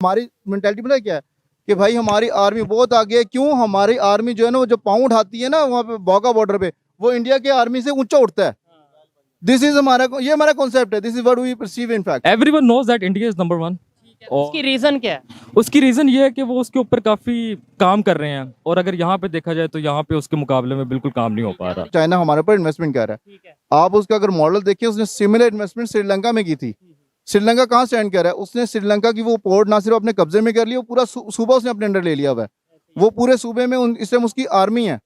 हमारी मेंटालिटी पता है क्या है कि भाई हमारी आर्मी बहुत आगे है। क्यों? हमारी आर्मी जो है ना, वो जो पाँव उठाती है ना वहाँ पे बॉगा बॉर्डर पे, वो इंडिया के आर्मी से ऊंचा उठता है। दिस इज ये हमारा कॉन्सेप्ट है। This is what we perceive in fact. Everyone knows that India is number 1। उसकी रीजन क्या है? उसकी रीजन ये है कि वो उसके ऊपर काफी काम कर रहे हैं, और अगर यहाँ पे देखा जाए तो यहाँ पे उसके मुकाबले में बिल्कुल काम नहीं हो पा रहा। चाइना हमारे ऊपर इन्वेस्टमेंट कर रहा ठीक है। है। आप उसका अगर मॉडल देखिए, उसने सिमिलर इन्वेस्टमेंट श्रीलंका में की थी। श्रीलंका कहाँ स्टैंड कर रहा है? उसने श्रीलंका की वो पोर्ट ना सिर्फ अपने कब्जे में कर लिया, वो पूरा सूबा उसने अपने अंडर ले लिया हुआ है। वो पूरे सूबे में इस टाइम उसकी आर्मी है।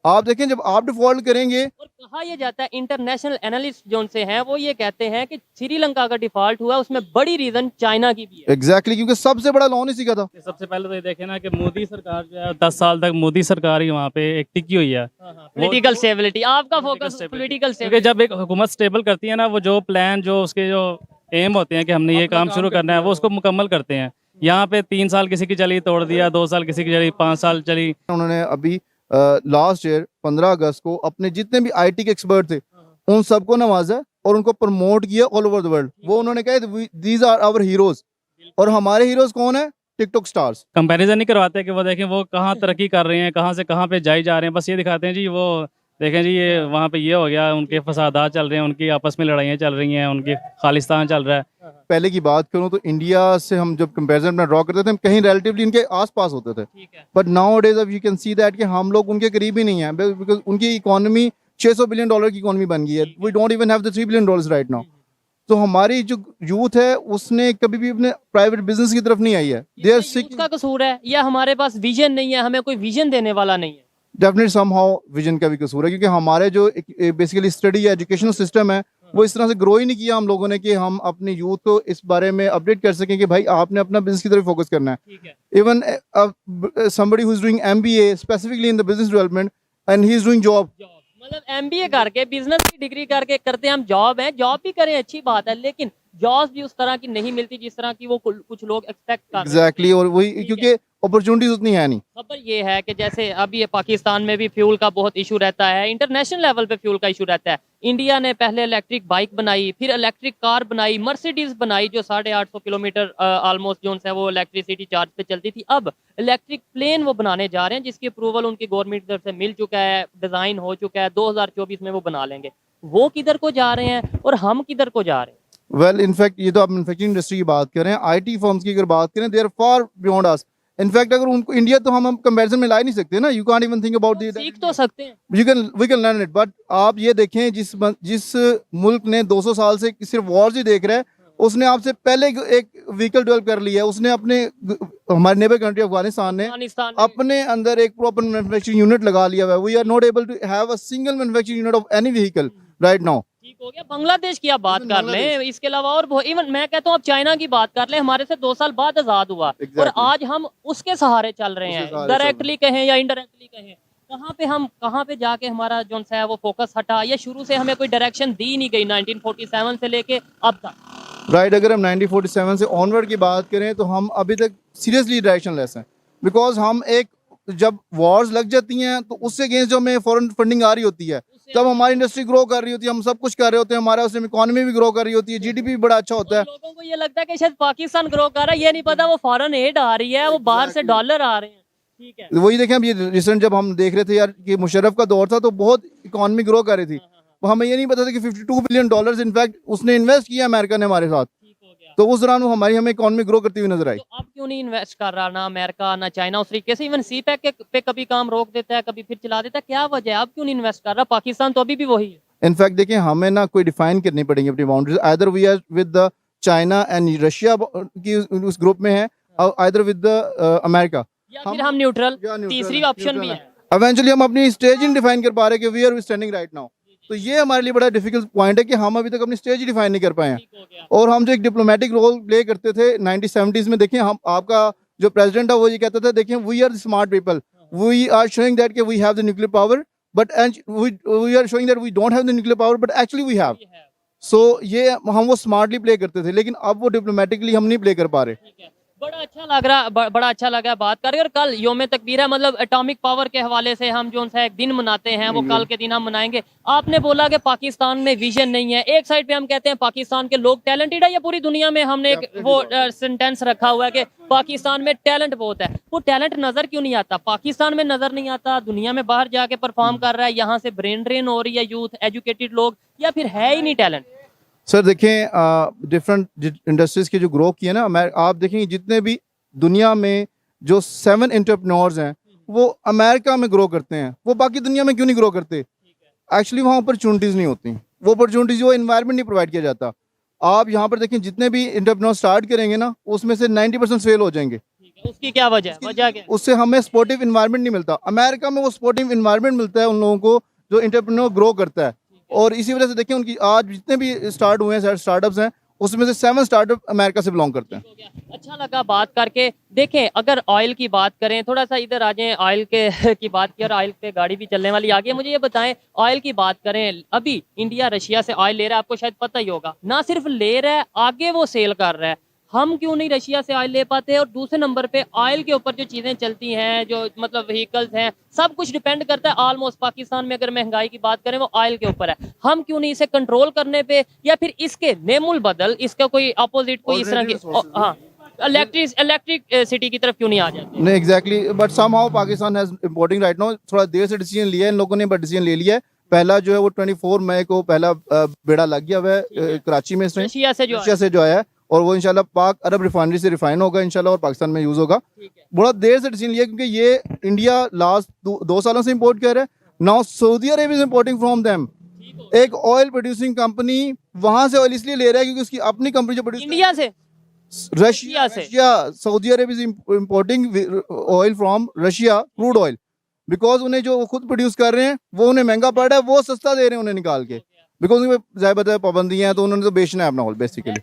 आप देखें, जब आप डिफॉल्ट करेंगे, और कहा यह जाता है, इंटरनेशनल एनालिस्ट जो से हैं वो ये कहते हैं कि श्रीलंका का डिफॉल्ट हुआ उसमें बड़ी रीजन चाइना की भी है। एग्जैक्टली, क्योंकि सबसे बड़ा लोन इसी का था। सबसे पहले तो ये देखे ना कि मोदी सरकार जो है 10 साल तक मोदी सरकार ही वहाँ पे एक टिकी हुई है। पॉलिटिकल स्टेबिलिटी, आपका फोकस पॉलिटिकल क्योंकि जब एक हुकूमत स्टेबल करती है ना, वो जो प्लान जो उसके जो एम होते हैं कि हमने ये काम शुरू करना है, वो उसको मुकम्मल करते हैं। यहाँ पे 3 साल किसी की चली तोड़ दिया, 2 साल किसी की चली, 5 साल चली। उन्होंने अभी लास्ट ईयर 15 अगस्त को अपने जितने भी आईटी के एक्सपर्ट थे उन सबको नवाजा और उनको प्रमोट किया ऑल ओवर द वर्ल्ड। वो उन्होंने कहा दीज आर आवर हीरोज। और हमारे हीरोज कौन है? TikTok stars. कंपैरिजन नहीं करवाते कि वो देखें वो कहाँ तरक्की कर रहे हैं, कहाँ से कहाँ पे जाई जा रहे हैं। बस ये दिखाते हैं जी, वो देखें जी ये वहाँ पे ये हो गया, उनके फसादात चल रहे हैं, उनकी आपस में लड़ाइयाँ चल रही हैं, उनकी खालिस्तान चल रहा है। पहले की बात करूं तो इंडिया से हम जब कंपैरिजन में ड्रॉ करते थे, हम कहीं रिलेटिवली इनके आसपास होते थे। बट नाउ डेज अब यू कैन सी दैट कि हम लोग उनके करीब ही नहीं है, बिकॉज उनकी इकोनॉमी $600 बिलियन की इकोनॉमी बन गई है। We don't even have the $3 billion right now. तो हमारी जो यूथ है उसने कभी भी अपने प्राइवेट बिजनेस की तरफ नहीं आई है। दे आर यूथ का कसूर है या हमारे पास विजन नहीं है, हमें कोई विजन देने वाला नहीं है? डेफिनेटली समहाउ विजन का भी कसूर है, क्योंकि हमारे जो बेसिकली स्टडी या एजुकेशनल सिस्टम है वो इस तरह से ग्रो ही नहीं किया हम लोगों ने कि हम अपने यूथ को इस बारे में अपडेट कर सकें कि भाई आपने अपना बिजनेस की तरफ फोकस करना है। Even somebody who is doing MBA specifically in the business development and he is doing job। मतलब MBA करके, बिजनेस की डिग्री करके करते हम जॉब है, जॉब भी करें अच्छी बात है, लेकिन जॉब भी उस तरह की नहीं मिलती जिस तरह की वो कुछ लोग एक्सपेक्ट कर रहे हैं। एग्जैक्टली, और वही क्योंकि अपॉर्चुनिटीज उतनी है नहीं। खबर ये है कि जैसे अभी ये पाकिस्तान में भी फ्यूल का बहुत इशू रहता है, इंटरनेशनल लेवल पे फ्यूल का इशू रहता है। इंडिया ने पहले इलेक्ट्रिक बाइक बनाई, फिर इलेक्ट्रिक कार बनाई, मर्सिडीज बनाई जो 850 किलोमीटर ऑलमोस्ट जो है वो इलेक्ट्रिसिटी चार्ज पे चलती थी। अब इलेक्ट्रिक प्लेन वो बनाने जा रहे हैं जिसकी अप्रूवल उनकी गवर्नमेंट की तरफ से मिल चुका है, डिजाइन हो चुका है, 2024 में वो बना लेंगे। वो किधर को जा रहे हैं और हम किधर को जा रहे हैं? वेल इनफैक्ट ये तो आप मैन्युफैक्चरिंग इंडस्ट्री की बात करें, आईटी फर्म्स की अगर बात करें, they are far beyond us. In fact अगर उनको इंडिया तो हम कंपैरिजन में ला ही नहीं सकते ना। You can't even think about the सीख तो सकते हैं, we can learn it. But आप ये देखें, जिस मुल्क ने 200 साल से सिर्फ वॉर्स ही देख रहा है, उसने आपसे पहले एक व्हीकल डेवलप कर लिया है। उसने अपने हमारे नेबर कंट्री अफगानिस्तान ने अपने अंदर एक प्रॉपर मैन्युफैक्चरिंग यूनिट लगा लिया हुआ है। We are not able to have a single manufacturing unit of any vehicle right now. ठीक हो गया, बांग्लादेश की आप बात कर लें, इसके अलावा और इवन मैं कहता हूँ आप चाइना की बात कर लें, हमारे से 2 साल बाद आजाद हुआ। Exactly. और आज हम उसके सहारे चल रहे हैं, डायरेक्टली कहें या इनडायरेक्टली कहें। कहाँ पे जाके हमारा जो है वो फोकस हटा, या शुरू से हमें कोई डायरेक्शन दी नहीं गई 1947 से लेके अब तक। राइट, अगर हम 1947 से ऑनवर्ड की बात करें तो हम अभी तक सीरियसली डायरेक्शन लेस हैं। बिकॉज हम एक जब वॉर्स लग जाती हैं तो उससे अगेंस्ट जो हमें फॉरेन फंडिंग आ रही होती है, तब हमारी इंडस्ट्री ग्रो कर रही होती है, हम सब कुछ कर रहे होते हैं, हमारा उसमें इकोनॉमी भी ग्रो कर रही होती है, जीडीपी भी बड़ा अच्छा होता है। लोगों को ये लगता है कि शायद पाकिस्तान ग्रो कर रहा है, ये नहीं पता वो फॉरेन एड आ रही है, वो बाहर से डॉलर आ रहे हैं। ठीक है, वही देखें, अब ये रिसेंट जब हम देख रहे थे यार कि मुशर्रफ का दौर था तो बहुत इकोनॉमी ग्रो कर रही थी। हमें ये नहीं पता था कि $52 बिलियन इनफैक्ट उसने इन्वेस्ट किया अमेरिका ने हमारे साथ। तो उस दौरान वो हमें इकोनॉमी ग्रो करती हुई नजर आई। तो अब क्यों नहीं इन्वेस्ट कर रहा ना अमेरिका ना चाइना उस तरीके से? इवन सीपैक पे कभी काम रोक देता है, कभी फिर चला देता है, क्या वजह है? अब क्यों नहीं इन्वेस्ट कर रहा? पाकिस्तान तो अभी भी वही है। इनफैक्ट देखिए, हमें ना कोई डिफाइन करनी पड़ेगी अपनी boundaries. Either we are with the China and Russia की उस ग्रुप में है, और आइदर विद द अमेरिका, या फिर हम न्यूट्रल, तीसरी ऑप्शन भी है। इवेंचुअली हम अपनी स्टेज ही डिफाइन कर पा रहे कि we are standing right now. तो ये हमारे लिए बड़ा डिफिकल्ट पॉइंट है कि हम अभी तक अपनी स्टेज ही डिफाइन नहीं कर पाए हैं। और हम जो एक डिप्लोमेटिक रोल प्ले करते थे 1970s में, देखिए हम आपका जो प्रेसिडेंट है वो ये कहता था, देखिए we are smart people, we are showing that कि we have the nuclear power, but we are showing that we don't have the nuclear power, but actually we have. So ये हम वो स्मार्टली प्ले करते थे, लेकिन अब वो diplomatically हम नहीं प्ले कर पा रहे। बड़ा अच्छा लग रहा बड़ा अच्छा लगा बात करके। और कल योम तकबीर है, मतलब एटॉमिक पावर के हवाले से हम जो सा एक दिन मनाते हैं वो कल के दिन हम मनाएंगे। आपने बोला कि पाकिस्तान में विजन नहीं है, एक साइड पे हम कहते हैं पाकिस्तान के लोग टैलेंटेड है, या पूरी दुनिया में हमने एक वो सेंटेंस रखा हुआ है कि पाकिस्तान में टैलेंट बहुत है। वो टैलेंट नजर क्यों नहीं आता? पाकिस्तान में नजर नहीं आता, दुनिया में बाहर जाके परफॉर्म कर रहा है, यहाँ से ब्रेन ड्रेन हो रही है यूथ, एजुकेटेड लोग, या फिर है ही नहीं टैलेंट? सर देखें, डिफरेंट इंडस्ट्रीज की जो ग्रो की है ना, आप देखेंगे जितने भी दुनिया में जो 7 एंटरप्रेन्योर्स हैं वो अमेरिका में ग्रो करते हैं, वो बाकी दुनिया में क्यों नहीं ग्रो करते? एक्चुअली वहाँ अपॉर्चुनिटीज़ नहीं होती, वो अपॉर्चुनिटीज़, वो इन्वायरमेंट नहीं प्रोवाइड किया जाता। आप यहाँ पर देखें जितने भी एंटरप्रेन्योर स्टार्ट करेंगे ना, उसमें से 90% फेल हो जाएंगे। उसकी क्या वजह क्या है? उससे हमें सपोर्टिव इन्वायरमेंट नहीं मिलता। अमेरिका में वो सपोर्टिव इन्वायरमेंट मिलता है उन लोगों को जो एंटरप्रेन्योर ग्रो करता है, और इसी वजह से देखिए उनकी आज जितने भी स्टार्ट हुए हैं स्टार्टअप्स हैं, उसमें से 7 स्टार्टअप अमेरिका से बिलोंग करते हैं। अच्छा लगा बात करके। देखें, अगर ऑयल की बात करें, थोड़ा सा इधर आ जाएं, ऑयल के की बात की, और ऑयल पे गाड़ी भी चलने वाली आ गई है। मुझे ये बताएं, ऑयल की बात करें, अभी इंडिया रशिया से ऑयल ले रहा है, आपको शायद पता ही होगा, ना सिर्फ ले रहा है, आगे वो सेल कर रहा है। हम क्यों नहीं रशिया से ऑयल ले पाते? और दूसरे नंबर पे ऑयल के ऊपर जो चीज़ें चलती हैं, जो मतलब व्हीकल्स हैं, सब कुछ डिपेंड करता है ऑलमोस्ट। पाकिस्तान में अगर महंगाई की बात करें वो ऑयल के ऊपर है। हम क्यों नहीं इसे कंट्रोल करने पे, या फिर इसके नेमुल बदल इसका कोई अपोजिट कोई इस तरह की, हाँ, इलेक्ट्रिक सिटी की तरफ क्यों नहीं आ जाते? नहीं exactly, but somehow Pakistan has importing right now. थोड़ा देर से डिसीजन लिया है इन लोगों ने, बट डिसीजन ले लिया है। पहला जो है वो 24 मई को पहला बेड़ा लग गया हुआ है कराची में, इसमें रशिया से जो आया है, और वो इंशाल्लाह पाक अरब रिफाइनरी से रिफाइन होगा इंशाल्लाह, और पाकिस्तान में यूज होगा। बड़ा देर से डिसीजन लिया क्योंकि ये इंडिया लास्ट 2 सालों से इंपोर्ट कर रहा है। Now Saudi Arabia is importing from them. एक ऑयल प्रोड्यूसिंग कंपनी वहां से ऑयल इसलिए ले रहा है क्योंकि उसकी अपनी कंपनी जो प्रोड्यूस, इंडिया से, Russia Saudi Arabia is importing oil from Russia, crude oil, because उन्हें जो वो खुद प्रोड्यूस कर रहे हैं वो उन्हें महंगा पड़ रहा है, वो सस्ता दे रहे हैं उन्हें निकाल के, बिकॉज उनमें ज़ाहिर पाबंदियां हैं, तो उन्होंने तो बेचना है अपना ऑयल बेसिकली,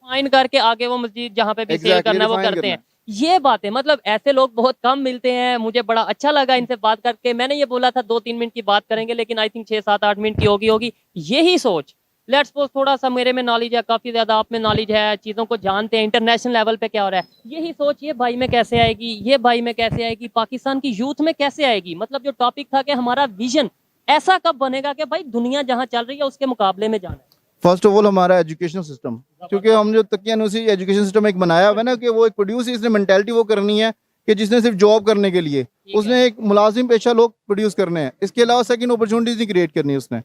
रिफाइन करके आगे वो मस्जिद जहाँ पे भी सेल करना है वो करते हैं। ये बात है, मतलब ऐसे लोग बहुत कम मिलते हैं। मुझे बड़ा अच्छा लगा इनसे बात करके। मैंने ये बोला था 2-3 मिनट की बात करेंगे, लेकिन आई थिंक 6-7-8 मिनट की होगी। यही सोच, लेट्स सपोज थोड़ा सा मेरे में नॉलेज है, काफ़ी ज़्यादा आप में नॉलेज है, चीज़ों को जानते हैं, इंटरनेशनल लेवल पे क्या हो रहा है, यही सोच ये भाई में कैसे आएगी, ये भाई में कैसे आएगी, पाकिस्तान की यूथ में कैसे आएगी? मतलब जो टॉपिक था कि हमारा विजन ऐसा कब बनेगा कि भाई दुनिया जहाँ चल रही है उसके मुकाबले में जाना है। फर्स्ट ऑफ ऑल हमारा एजुकेशनल सिस्टम, क्योंकि हम जो तकियानुसी एजुकेशन सिस्टम एक बनाया हुआ है ना, कि वो एक प्रोड्यूस, इसने मेंटालिटी वो करनी है कि जिसने सिर्फ जॉब करने के लिए, उसने एक मुलाजिम पेशा लोग प्रोड्यूस करने हैं, इसके अलावा सेकंड अपॉर्चुनिटीज नहीं क्रिएट करनी है उसने।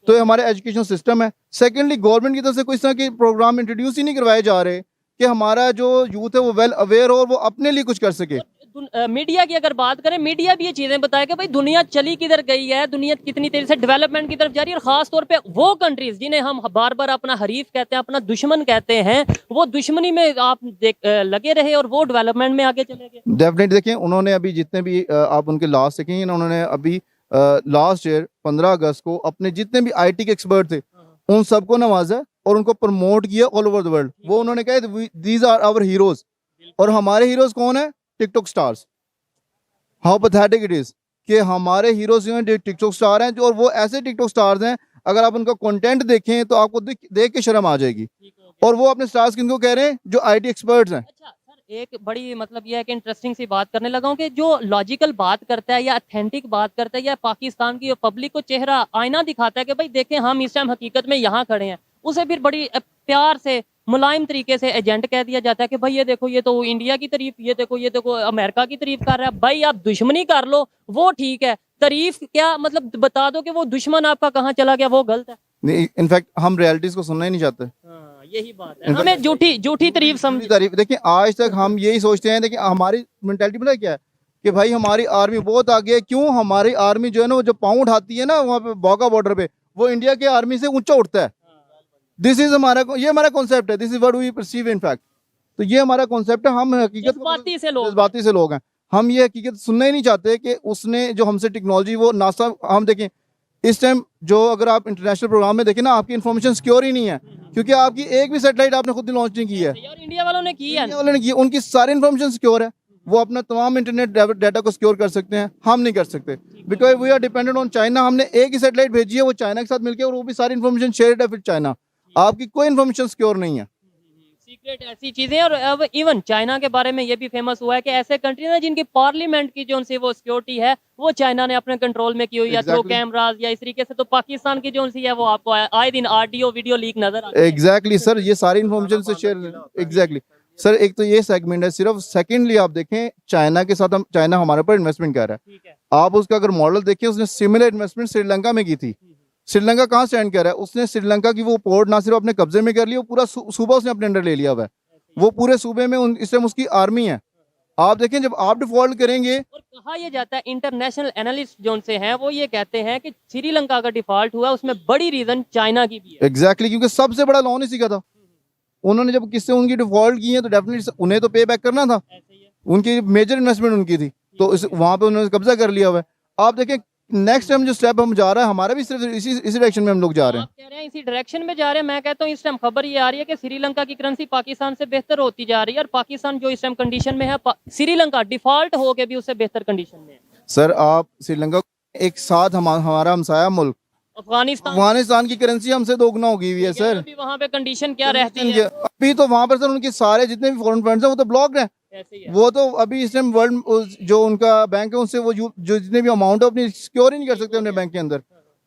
तो ये हमारा एजुकेशन सिस्टम है। सेकेंडली गवर्नमेंट की तरफ से कोई इस तरह के प्रोग्राम इंट्रोड्यूस ही नहीं करवाए जा रहे कि हमारा जो यूथ है वो वेल अवेयर हो और वो अपने लिए कुछ कर सके। मीडिया की अगर बात करें, मीडिया भी ये चीजें बताए कि भाई दुनिया चली किधर गई है, दुनिया कितनी तेजी से डेवलपमेंट की तरफ जा रही है, और खास तौर पे वो कंट्रीज जिन्हें हम बार बार अपना हरीफ कहते हैं, अपना दुश्मन कहते हैं, वो दुश्मनी में आप लगे रहे और वो डेवलपमेंट में आगे चले गए। डेफिनेटली देखें, उन्होंने अभी जितने भी आप उनके लास्ट देखेंगे ना, उन्होंने अभी लास्ट ईयर 15 अगस्त को अपने जितने भी IT के एक्सपर्ट थे उन सबको नवाजा और उनको प्रमोट किया ऑल ओवर द वर्ल्ड। वो उन्होंने कहा दीज आर आवर हीरोज, और हमारे हीरोज कौन है? TikTok stars. How pathetic it is कि हमारे हीरोज जो हैं टिकटॉक स्टार हैं, और वो ऐसे टिकटॉक स्टार्स हैं, अगर आप उनका कंटेंट देखें तो आपको देख के शर्म आ जाएगी। और वो अपने स्टार्स किनको कह रहे हैं? जो IT एक्सपर्ट्स हैं। अच्छा सर, एक बड़ी मतलब यह है कि इंटरेस्टिंग सी बात करने लगा हूं कि जो लॉजिकल बात करता है या ऑथेंटिक बात करता है या पाकिस्तान की पब्लिक को चेहरा आईना दिखाता है कि भाई देखें हम इस टाइम हकीकत में यहाँ खड़े हैं, उसे फिर बड़ी प्यार से मुलायम तरीके से एजेंट कह दिया जाता है कि भाई ये देखो ये तो इंडिया की तारीफ, ये देखो अमेरिका की तारीफ कर रहा है। भाई आप दुश्मनी कर लो वो ठीक है, तारीफ क्या मतलब बता दो कि वो दुश्मन आपका कहाँ चला गया, वो गलत है। नहीं, इनफैक्ट हम रियलिटीज को सुनना ही नहीं चाहते। यही बात है, हमें झूठी तारीफ समझ। तारीफ देखिए, आज तक हम यही सोचते हैं, देखिए हमारी मेंटालिटी पता है क्या है कि भाई हमारी आर्मी बहुत आगे है। क्यों? हमारी आर्मी जो है ना, वो जो पाँव उठाती है ना वहाँ पे बॉगा बॉर्डर पे, वो इंडिया के आर्मी से ऊंचा उठता है। दिस इज ये हमारा कॉन्सेप्ट है, this is what we perceive in fact. तो ये हमारा कॉन्सेप्ट है। हम हकीकत जज्बाती से लोग हैं, हम ये हकीकत सुनना ही नहीं चाहते कि उसने जो हमसे टेक्नोलॉजी वो नासा, हम देखें इस टाइम जो अगर आप इंटरनेशनल प्रोग्राम में देखें ना, आपकी इन्फॉर्मेशन सिक्योर ही नहीं है, क्योंकि आपकी एक भी सैटेलाइट आपने खुद लॉन्च नहीं की है, इंडिया वालों ने की है, उनकी सारी इन्फॉर्मेशन सिक्योर है। वो अपना तमाम इंटरनेट डाटा को सिक्योर कर सकते हैं, हम नहीं कर सकते, because we are dependent on China. हमने एक ही सैटेलाइट भेजी है, वो चाइना के साथ मिलकर, और वो भी सारी इन्फॉर्मेशन शेयर्ड है फिर चाइना। आपकी कोई इन्फॉर्मेशन सिक्योर नहीं है। सीक्रेट ऐसी चीजें। और अब इवन चाइना के बारे में ये भी फेमस हुआ है कि ऐसे कंट्री ना जिनकी पार्लियामेंट की जो उनसे वो सिक्योरिटी है वो चाइना ने अपने कंट्रोल में की हुई है, थ्रू Exactly. कैमरास या इस तरीके से। तो पाकिस्तान की जो उनसी है वो आपको आए दिन ऑडियो वीडियो लीक नजर आती है। एग्जैक्टली सर, ये सारी इन्फॉर्मेशन से शेयर। एग्जैक्टली सर, एक तो ये सेगमेंट है सिर्फ। सेकेंडली आप देखें चाइना के साथ, हम चाइना हमारे पर इन्वेस्टमेंट कर रहा है। ठीक है। आप उसका अगर मॉडल देखें, उसने सिमिलर इन्वेस्टमेंट श्रीलंका में की थी। श्रीलंका कहाँ स्टैंड कर रहा है? उसने श्रीलंका की वो पोर्ट ना सिर्फ अपने कब्जे में कर लिया, वो पूरा सूबा उसने अपने अंडर ले लिया हुआ है। वो पूरे सूबे में इस टाइम उसकी आर्मी है। आप देखें जब आप डिफॉल्ट करेंगे, और कहा यह जाता है, इंटरनेशनल एनालिस्ट जो उनसे हैं वो ये कहते हैं कि श्रीलंका का डिफॉल्ट हुआ उसमें बड़ी रीजन चाइना की भी है। एग्जैक्टली क्योंकि सबसे बड़ा लोन इसी का था। उन्होंने जब किससे उनकी डिफॉल्ट की है तो डेफिनेटली उन्हें तो पे बैक करना था। ऐसे ही है। उनकी मेजर इन्वेस्टमेंट उनकी थी, तो वहां पे उन्होंने कब्जा कर लिया हुआ है। आप देखें नेक्स्ट टाइम जो स्टेप हम जा रहा है, हमारा भी सिर्फ इसी डायरेक्शन में हम लोग जा रहे हैं। आप कह रहे हैं इसी डायरेक्शन में जा रहे हैं। मैं कहता हूँ इस टाइम खबर ये आ रही है कि श्रीलंका की करेंसी पाकिस्तान से बेहतर होती जा रही है, और पाकिस्तान जो इस टाइम कंडीशन में है, श्रीलंका डिफॉल्ट हो के भी उससे बेहतर कंडीशन में है। सर आप श्रीलंका एक साथ हमारा हमसाया मुल्क अफगानिस्तान की करेंसी हमसे दोगुना हो गई हुई है सर। अभी वहाँ पे कंडीशन क्या रहती है? अभी तो वहां पर सर उनके सारे जितने भी फॉरेन फंड्स हैं वो तो ब्लॉक्ड हैं। ऐसे ही है। वो तो अभी इस टाइम वर्ल्ड जो उनका बैंक है उनसे वो जो जितने भी अमाउंट है अपनी सिक्योर ही नहीं कर सकते अपने बैंक के अंदर।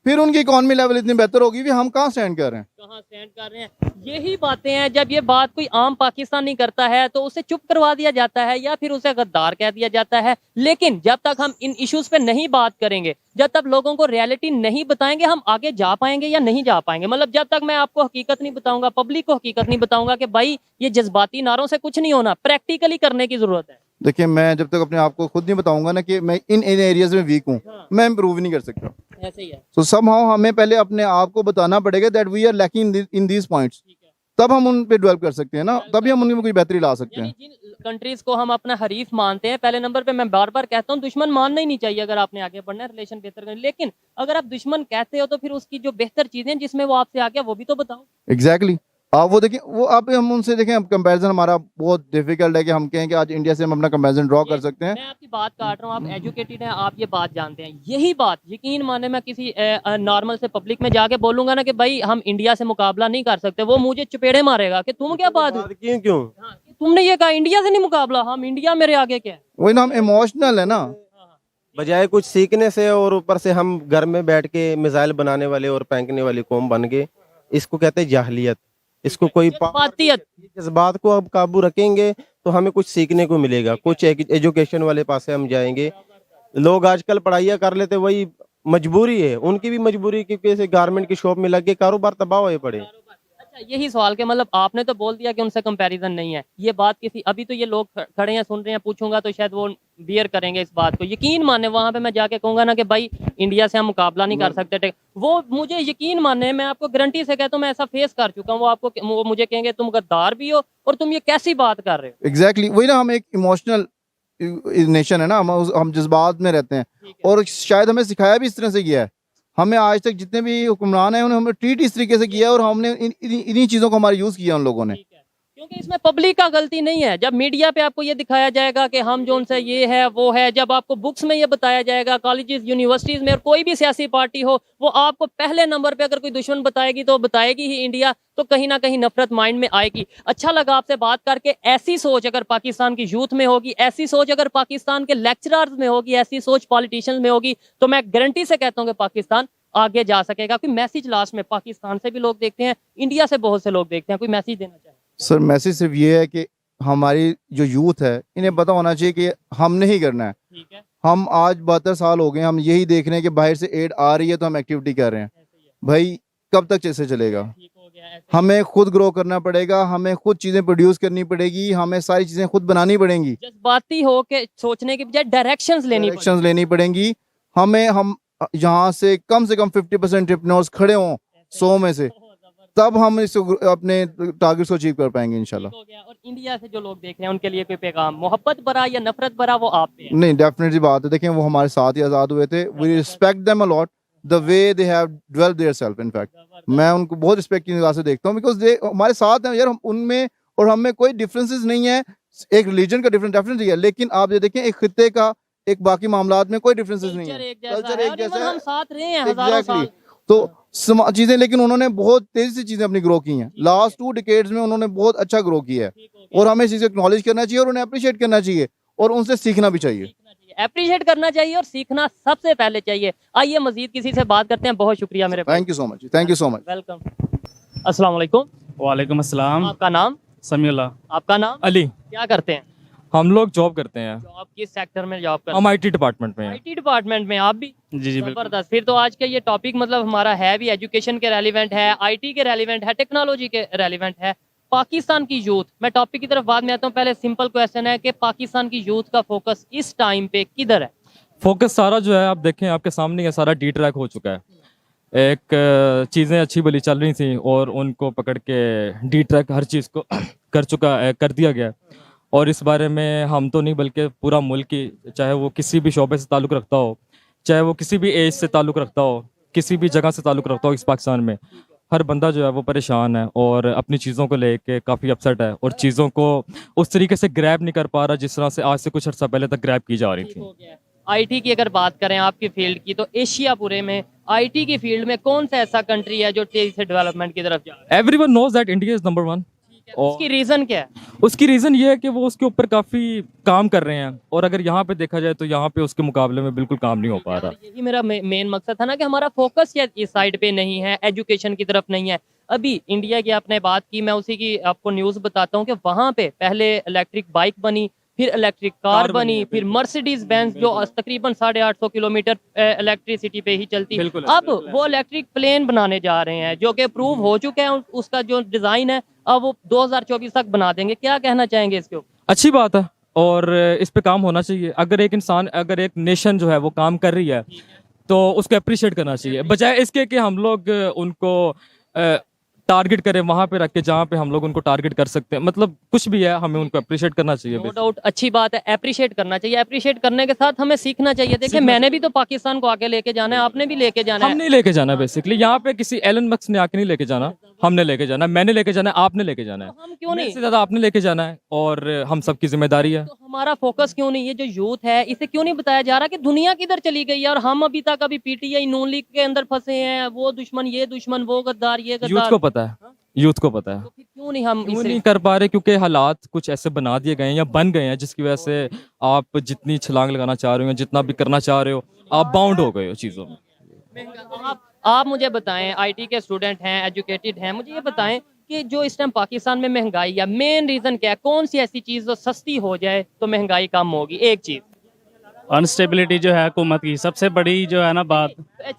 फिर उनकी इकोनॉमी लेवल इतनी बेहतर होगी भी, हम कहाँ स्टैंड कर रहे हैं? कहाँ स्टैंड कर रहे हैं? यही बातें हैं। जब ये बात कोई आम पाकिस्तानी करता है तो उसे चुप करवा दिया जाता है या फिर उसे गद्दार कह दिया जाता है। लेकिन जब तक हम इन इश्यूज पे नहीं बात करेंगे, जब तक लोगों को रियलिटी नहीं बताएंगे, हम आगे जा पाएंगे या नहीं जा पाएंगे। मतलब जब तक मैं आपको हकीकत नहीं बताऊंगा, पब्लिक को हकीकत नहीं बताऊंगा कि भाई ये जज्बाती नारों से कुछ नहीं होना, प्रैक्टिकली करने की जरूरत है। देखिए मैं जब तक अपने आप को खुद नहीं बताऊंगा ना कि मैं इन एरियाज में वीक हूँ, हाँ। मैं इम्प्रूव नहीं कर सकता। ऐसे ही है। तो समहाउ हमें पहले अपने आप को बताना पड़ेगा that we are lacking in these points, ठीक है। तब हम उन पे डेवलप कर सकते हैं ना, तभी हम उनमें कोई बेहतरी ला सकते यानी हैं। जिन कंट्रीज को हम अपना हरीफ मानते हैं, पहले नंबर पे मैं बार बार कहता हूँ दुश्मन मानना ही नहीं चाहिए अगर आपने आगे बढ़ना है, रिलेशन बेहतर करना है। लेकिन अगर आप दुश्मन कहते हो तो फिर उसकी जो बेहतर चीजें जिसमें वो आपसे आ गया वो भी तो बताओ। एग्जैक्टली आप वो देखें, वो आप हम उनसे देखें, अब कंपैरिजन हमारा बहुत डिफिकल्ट है कि हम कहें कि आज इंडिया से हम अपना कंपैरिजन ड्रॉ कर सकते हैं। मैं आपकी बात काट रहा हूँ, आप एजुकेटेड हैं, आप ये बात जानते हैं। यही बात यकीन माने मैं किसी नॉर्मल से पब्लिक में जाके बोलूंगा ना कि भाई हम इंडिया से मुकाबला नहीं कर सकते, वो मुझे चपेड़े मारेगा कि तुम क्या बात क्यों हाँ, तुमने ये कहा इंडिया से नहीं मुकाबला, हम इंडिया मेरे आगे क्या है? वही ना, हम इमोशनल है ना। बजाय कुछ सीखने से, और ऊपर से हम घर में बैठ के मिसाइल बनाने वाले और फेंकने वाली कौम बन गए। इसको कहते हैं जाहलियत। इसको कोई जज्बातियत। जज्बात को अब काबू रखेंगे तो हमें कुछ सीखने को मिलेगा, कुछ एजुकेशन वाले पासे हम जाएंगे। लोग आजकल पढ़ाइयाँ कर लेते, वही मजबूरी है, उनकी भी मजबूरी, क्योंकि गारमेंट की शॉप में लग के कारोबार तबाह हुए पड़े। अच्छा यही सवाल के मतलब आपने तो बोल दिया कि उनसे कंपैरिजन नहीं है। ये बात किसी अभी तो ये लोग खड़े हैं सुन रहे हैं, पूछूंगा तो शायद वो बियर करेंगे इस बात को। यकीन माने वहां पे मैं जाके कहूंगा ना कि भाई इंडिया से हम मुकाबला नहीं कर सकते, वो मुझे यकीन माने, मैं आपको गारंटी से कहता हूँ, मैं ऐसा फेस कर चुका हूँ। वो मुझे कहेंगे तुम गद्दार भी हो और तुम ये कैसी बात कर रहे हो। एग्जैक्टली वही ना, हम एक इमोशनल नेशन है ना, हम जज्बात में रहते हैं, और शायद हमें सिखाया भी इस तरह से गया है। हमें आज तक जितने भी हुक्मरान हैं उन्होंने हमें ट्रीट इस तरीके से किया है, और हमने इन्हीं चीज़ों को हमारा यूज़ किया उन लोगों ने। क्योंकि इसमें पब्लिक का गलती नहीं है। जब मीडिया पे आपको ये दिखाया जाएगा कि हम जो उनसे ये है वो है, जब आपको बुक्स में ये बताया जाएगा, कॉलेजेस यूनिवर्सिटीज में, और कोई भी सियासी पार्टी हो वो आपको पहले नंबर पे अगर कोई दुश्मन बताएगी तो बताएगी ही इंडिया, तो कहीं ना कहीं नफरत माइंड में आएगी। अच्छा लगा आपसे बात करके। ऐसी सोच अगर पाकिस्तान की यूथ में होगी, ऐसी सोच अगर पाकिस्तान के लेक्चरर्स में होगी, ऐसी सोच पॉलिटिशियंस में होगी, तो मैं गारंटी से कहता हूँ कि पाकिस्तान आगे जा सकेगा। कोई मैसेज लास्ट में, पाकिस्तान से भी लोग देखते हैं, इंडिया से बहुत से लोग देखते हैं, कोई मैसेज देना चाहे? सर मैसेज सिर्फ ये है कि हमारी जो यूथ है इन्हें पता होना चाहिए कि हमने ही करना है। ठीक है। हम आज 72 साल हो गए, हम यही देख रहे हैं कि बाहर से एड आ रही है तो हम एक्टिविटी कर रहे हैं। भाई कब तक ऐसे चलेगा? हमें खुद ग्रो करना पड़ेगा, हमें खुद चीज़ें प्रोड्यूस करनी पड़ेगी, हमें सारी चीज़ें खुद बनानी पड़ेंगी। जज्बाती हो के सोचने के बजाय डायरेक्शंस लेनी पड़ेंगी। हम यहाँ से कम 50% एंटरप्रेन्योर्स खड़े हों 100 में से, तब हम इस अपने टारगेट्स को अचीव कर पाएंगे इंशाल्लाह। हो गया। और इंडिया से जो लोग देख रहे हैं उनके लिए कोई पैगाम, मोहब्बत भरा या नफरत भरा, वो आप पे है। नहीं, डेफिनेटली बात है। देखें वो हमारे साथ ही आज़ाद हुए थे। We respect them a lot, the way they have developed theirself. In fact मैं उनको बहुत रिस्पेक्ट की निगाह से देखता हूँ, बिकॉज दे हमारे साथ हैं यार। उनमें और हम में कोई डिफरेंसेस नहीं है। एक रिलीजन का डिफरेंस डेफिनेटली है, लेकिन आप ये देखें एक खित्ते का, एक बाकी मामलात में कोई डिफरेंसेस नहीं है। कल्चर एक जैसा है, और even हम साथ रहे हैं हजारों साल। तो चीज़ें, लेकिन उन्होंने बहुत तेज़ी से चीज़ें अपनी ग्रो की हैं। लास्ट 2 डिकेड्स में उन्होंने बहुत अच्छा ग्रो किया है और हमें इस चीज़ को एक्नॉलेज करना चाहिए और उन्हें अप्रिशिएट करना चाहिए और उनसे सीखना भी चाहिए। अप्रिशिएट करना चाहिए और सीखना सबसे पहले चाहिए। आइए मजीद किसी से बात करते हैं। बहुत शुक्रिया मेरे thank you so much, thank you so much. Welcome. अस्सलाम वालेकुम। वालेकुम अस्सलाम। आपका नाम? समीउल्लाह। आपका नाम? अली। क्या करते हैं? हम लोग जॉब करते हैं। जॉब किस सेक्टर में जॉब करते हम आईटी डिपार्टमेंट में हैं? हैं। आईटी डिपार्टमेंट में आप भी? जी जी बिल्कुल। जबरदस्त। फिर तो आज का ये टॉपिक मतलब हमारा है भी एजुकेशन के रेलिवेंट है, आईटी के रेलिवेंट है, टेक्नोलॉजी के रेलिवेंट है। पाकिस्तान की यूथ, मैं टॉपिक की तरफ बाद में आता हूँ, पहले सिंपल क्वेश्चन है कि पाकिस्तान की यूथ का फोकस इस टाइम पे किधर है? फोकस सारा जो है आप देखें आपके सामने ये सारा डी ट्रैक हो चुका है। एक चीज़ें अच्छी भली चल रही थी और उनको पकड़ के डी ट्रैक हर चीज़ को कर दिया गया। और इस बारे में हम तो नहीं बल्कि पूरा मुल्क ही, चाहे वो किसी भी शोबे से ताल्लुक़ रखता हो, चाहे वो किसी भी एज से ताल्लुक़ रखता हो, किसी भी जगह से ताल्लुक़ रखता हो, इस पाकिस्तान में हर बंदा जो है वो परेशान है और अपनी चीज़ों को लेके काफ़ी अपसेट है और चीज़ों को उस तरीके से ग्रैब नहीं कर पा रहा जिस तरह से आज से कुछ अर्सा पहले तक ग्रैब की जा रही थी। आईटी की अगर बात करें आपकी फील्ड की, तो एशिया पूरे में आईटी की फील्ड में कौन सा ऐसा कंट्री है जो तेजी से डेवलपमेंट की तरफ जा रहा है? Everyone knows that India is number 1। और उसकी रीजन क्या है? उसकी रीज़न ये है कि वो उसके ऊपर काफ़ी काम कर रहे हैं और अगर यहाँ पे देखा जाए तो यहाँ पे उसके मुकाबले में बिल्कुल काम नहीं हो पा रहा। यही मेरा मेन मकसद था ना कि हमारा फोकस या इस साइड पे नहीं है, एजुकेशन की तरफ नहीं है। अभी इंडिया की आपने बात की, मैं उसी की आपको न्यूज़ बताता हूँ कि वहाँ पे पहले इलेक्ट्रिक बाइक बनी, फिर इलेक्ट्रिक कार बनी, फिर मर्सिडीज बेंज जो तकरीबन 850 किलोमीटर इलेक्ट्रिसिटी पे ही चलती है। बिल्कुल अब वो इलेक्ट्रिक प्लेन बनाने जा रहे हैं जो कि प्रूव हो चुके हैं, उसका जो डिज़ाइन है अब वो 2024 तक बना देंगे। क्या कहना चाहेंगे इसके ऊपर? अच्छी बात है और इस पे काम होना चाहिए। अगर एक इंसान, अगर एक नेशन जो है वो काम कर रही है तो उसको अप्रिशिएट करना चाहिए, बजाय इसके कि हम लोग उनको टारगेट करें वहां पे रख के जहाँ पे हम लोग उनको टारगेट कर सकते हैं। मतलब कुछ भी है, हमें उनको अप्रिशिएट करना चाहिए। नो डाउट अच्छी बात है, अप्रिशिएट करना चाहिए। अप्रिशिएट करने के साथ हमें सीखना चाहिए। देखिए मैंने भी तो पाकिस्तान को आगे लेके जाना है, आपने भी लेके जाना हम है। नहीं लेके जाना बेसिकली, यहाँ पे किसी एलन मस्क ने आके नहीं लेके जाना, हमने लेके जाना है, मैंने लेके जाना है, आपने लेके जाना है। हम क्यों नहीं? मेरे से ज्यादा आपने लेके जाना है और हम सबकी जिम्मेदारी है। तो हमारा फोकस क्यों नहीं? ये जो यूथ है इसे क्यों नहीं बताया जा रहा कि दुनिया किधर चली गई है और हम अभी तक अभी पीटीआई नून लीग के अंदर फंसे हैं, वो दुश्मन, ये दुश्मन, वो गद्दार, ये यूथ गद्दार। को पता है, यूथ को पता है। तो फिर क्यों नहीं हम क्यों इसे? नहीं कर पा रहे? क्योंकि हालात कुछ ऐसे बना दिए गए हैं या बन गए हैं जिसकी वजह से आप जितनी छलांग लगाना चाह रहे हो, जितना भी करना चाह रहे हो, आप बाउंड हो गए हो चीज़ों में। आप मुझे बताएं, आईटी के स्टूडेंट हैं, एजुकेटेड हैं, मुझे ये बताएं कि जो इस टाइम पाकिस्तान में महंगाई है, मेन रीजन क्या है? कौन सी ऐसी चीज जो सस्ती हो जाए तो महंगाई कम होगी? एक चीज अनस्टेबिलिटी जो है हुकूमत की सबसे बड़ी जो है ना बात,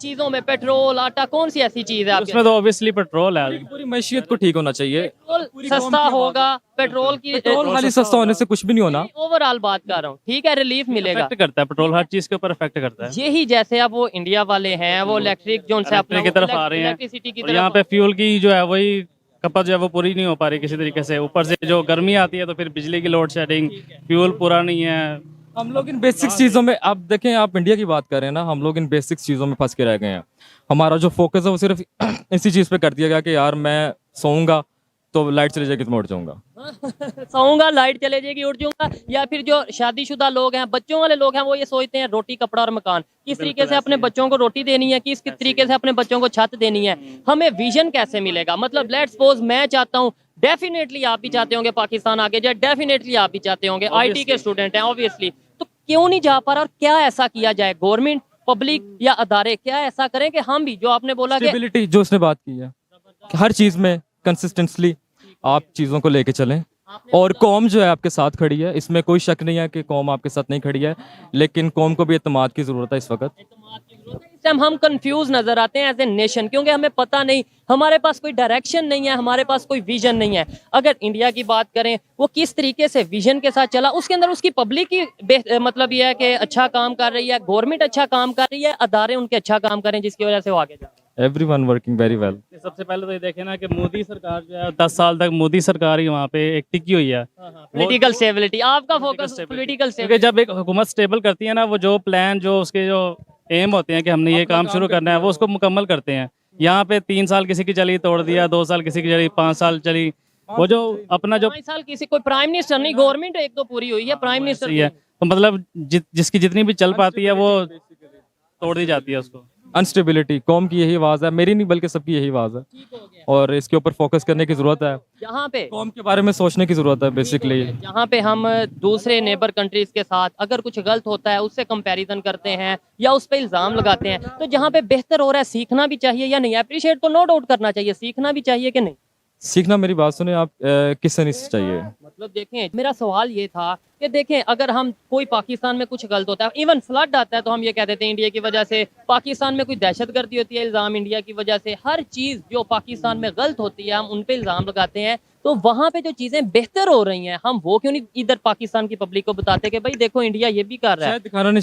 चीजों में पेट्रोल, आटा, कौन सी ऐसी चीज है आपके? उसमें तो ऑब्वियसली पेट्रोल है। पूरी मैशियत को ठीक होना चाहिए। पेट्रोल सस्ता होगा, पेट्रोल की पेट्रोल खाली सस्ता होने से कुछ भी नहीं होना। ओवरऑल बात कर रहा हूँ, ठीक है, रिलीफ मिलेगा। इफेक्ट करता है पेट्रोल, हर चीज के ऊपर इफेक्ट करता है। यही जैसे अब वो इंडिया वाले हैं, वो इलेक्ट्रिक जो उनसे अपना इलेक्ट्रिक की तरफ आ रहे हैं इलेक्ट्रिसिटी की और यहाँ पे फ्यूल की जो है वही खपत जो है वो पूरी नहीं हो पा रही किसी तरीके से। ऊपर से जो गर्मी आती है तो फिर बिजली की लोड शेडिंग, फ्यूल पूरा नहीं है। हम लोग इन बेसिक चीज़ों में, आप देखें, आप इंडिया की बात कर रहे हैं ना, हम लोग इन बेसिक चीज़ों में फंस के रह गए हैं। हमारा जो फोकस है वो सिर्फ इसी चीज़ पे कर दिया गया कि यार मैं सोऊंगा तो लाइट चली जाएगी तो मैं उठ जाऊंगा, सोऊंगा लाइट चले जाएगी उठ जाऊंगा। या फिर जो शादीशुदा लोग हैं, बच्चों वाले लोग हैं, वो ये सोचते हैं रोटी, कपड़ा और मकान, किस तरीके से अपने बच्चों को रोटी देनी है, किस तरीके से अपने बच्चों को छत देनी है। हमें विजन कैसे मिलेगा? मतलब लेट्स सपोज मैं चाहता हूँ, डेफिनेटली आप भी चाहते होंगे पाकिस्तान आगे जाए, डेफिनेटली आप भी चाहते होंगे, आईटी के स्टूडेंट हैं ऑब्वियसली, तो क्यों नहीं जा पा रहा? और क्या ऐसा किया जाए, गवर्नमेंट, पब्लिक या अदारे क्या ऐसा करें कि हम भी, जो आपने बोला कि स्टेबिलिटी जो उसने बात की है, कि हर चीज़ में कंसिस्टेंटली आप चीज़ों को लेके चलें। और कौम जो है आपके साथ खड़ी है, इसमें कोई शक नहीं है कि कौम आपके साथ नहीं खड़ी है, लेकिन कौम को भी एतमाद की ज़रूरत है इस वक्त। इस टाइम हम कंफ्यूज नजर आते हैं एज ए नेशन, क्योंकि हमें पता नहीं, हमारे पास कोई डायरेक्शन नहीं है, हमारे पास कोई विजन नहीं है। अगर इंडिया की बात करें, वो किस तरीके से विजन के साथ चला, उसके अंदर उसकी पब्लिक की मतलब यह है कि अच्छा काम कर रही है, गवर्नमेंट अच्छा काम कर रही है, अदारे उनके अच्छा काम करें, जिसकी वजह से वो आगे जाए। Everyone working very well. सबसे पहले तो ये देखें ना कि मोदी सरकार जो है 10 साल तक मोदी सरकार ही वहाँ पे एक टिकी हुई है। पॉलिटिकल स्टेबिलिटी, आपका फोकस पॉलिटिकल क्योंकि जब एक हुकूमत स्टेबल करती है ना, वो जो प्लान, जो उसके जो एम होते हैं कि हमने ये काम शुरू करना है, वो उसको मुकम्मल करते हैं। यहाँ पे 3 साल किसी की चली, तोड़ दिया, 2 साल किसी की चली, 5 साल चली, वो जो अपना जो 5 साल किसी कोई प्राइम मिनिस्टर नहीं, गवर्नमेंट एक तो पूरी हुई है, प्राइम मिनिस्टर सही है, तो मतलब जिसकी जितनी भी चल पाती है वो तोड़ दी जाती है उसको। अनस्टेबिलिटी कौम की यही आवाज़ है, मेरी नहीं बल्कि सबकी यही आवाज़ है, ठीक हो गया। और इसके ऊपर फोकस करने की ज़रूरत है, यहाँ पे कौम के बारे में सोचने की ज़रूरत है बेसिकली। जहाँ पे हम दूसरे नेबर कंट्रीज के साथ अगर कुछ गलत होता है उससे कंपैरिजन करते हैं या उस पर इल्जाम लगाते हैं, तो जहाँ पे बेहतर हो रहा है सीखना भी चाहिए या नहीं? अप्रिशिएट तो नो डाउट करना चाहिए, सीखना भी चाहिए कि नहीं? सीखना, मेरी बात सुने आप, किससे नहीं चाहिए। मतलब देखें, मेरा सवाल ये था कि देखें, अगर हम कोई पाकिस्तान में कुछ गलत होता है, इवन फ्लड आता है, तो हम ये कह देते हैं इंडिया की वजह से, पाकिस्तान में कोई दहशतगर्दी होती है, इल्ज़ाम इंडिया की वजह से, हर चीज़ जो पाकिस्तान में गलत होती है हम उन पे इल्ज़ाम लगाते हैं। तो वहाँ पे जो चीज़ें बेहतर हो रही हैं हम वो क्यों नहीं इधर पाकिस्तान की पब्लिक को बताते कि भाई देखो इंडिया ये भी कर रहा है। शायद दिखाना नहीं